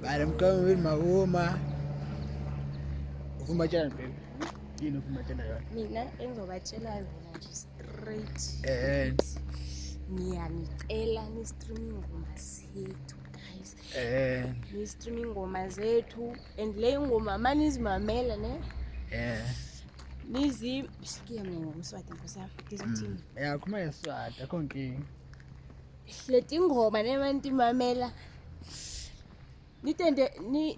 But I'm coming with my woman. Ufuna tshela baby. Yini ufuna tshela yona? Mina engizobatshela yona nje straight. Ngiyanicela ni streaming ngoma zethu guys. Ni streaming ngoma zethu and le ngoma manizimamela ne? Nizi sikia mina ngomswati nkosami ngizothini? Khuma yeswati akho nkingi. Leti ngoma nemantimamela nitende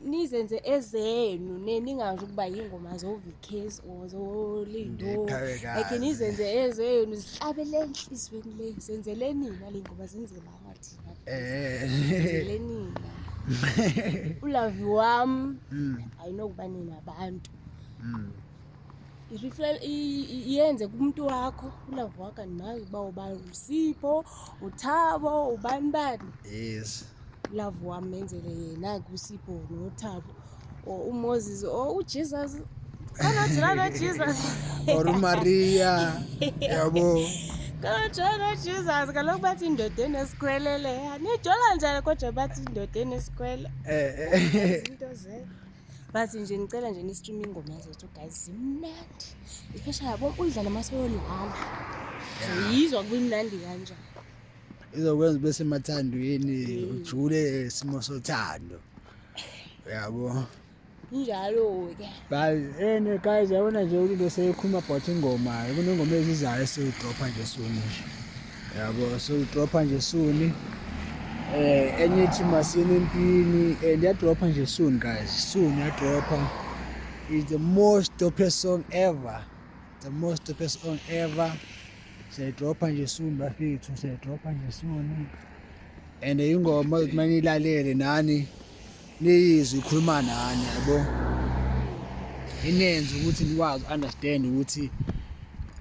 nizenze ezenu ningazi ukuba ingoma zoVKs ozolindo ake nizenze ezenu zihlabele enhlizweni le senzele nina le ngoma zenzelana thina senzele nina ulavi wami ayinokuba nina abantu ireflect yenze kumuntu wakho ulavi wakho nazi ba uSipho uThabo ubani yes love wami menzele yena kuSipho noThabo uMoses uJesus kana Jesus or Maria yabo kana Jesus kaloku bathi indoda enesikwelele nijola njani kodwa bathi indoda enesikwele into ze bathi nje ngicela nje ni streaming ngoma zethu guys zimnandi iphesha yabo udlala maseyolala yizwa kubimnandi kanjani izokwenza bese mathandweni ujule isimo sothando yabo njalo ke but guys yabona nje uLindo seyikhuluma about ingoma kunengoma ezizayo esiyidropha nje soon nje yabo so udropha nje soon enye ithi masini empini and yadropha nje soon guys soon yadropha is the most dopest song ever siyadropha nje soon bafethu siyadropha nje soon and ingoma manilalele nani niyizwe ikhuluma nani yabo inenze ukuthi nikwazi understand ukuthi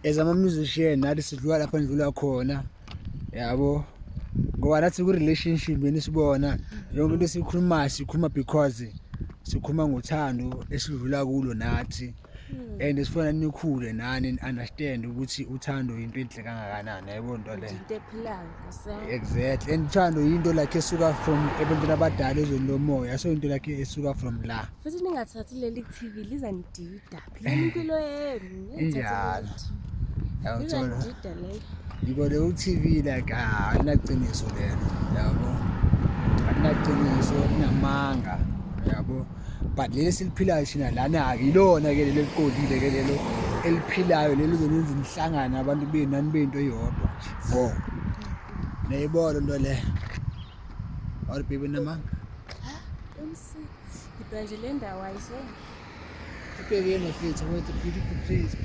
as ama musician nathi sidlula lapha ndlula khona yabo ngoba nathi ku relationship benisibona yonke into esikhulumayo sikhuluma because sikhuluma ngothando esidlula kulo nathi and sifuna nikhule nani understand ukuthi uthando into enhle kangakanani yabo nto le into ephilayo nkosana exactly and uthando into like esuka from ebantwini abadala ezweni lomoya so into like esuka from la futhi ningathathi leli TV lizanidida phela impilo yenu injalo yawuthola le yiko le TV like alinaqiniso lelo yabo alinaqiniso namanga yabo but lesi liphilayo thina lana akilona ke lelo liqondile ke lelo eliphilayo lelo lizenza imihlangano abantu benani bento eyodwa nje vo nayibona into le or baby namanga umsi ibanje le ndawo ayise ibheke mafethu what a beautiful place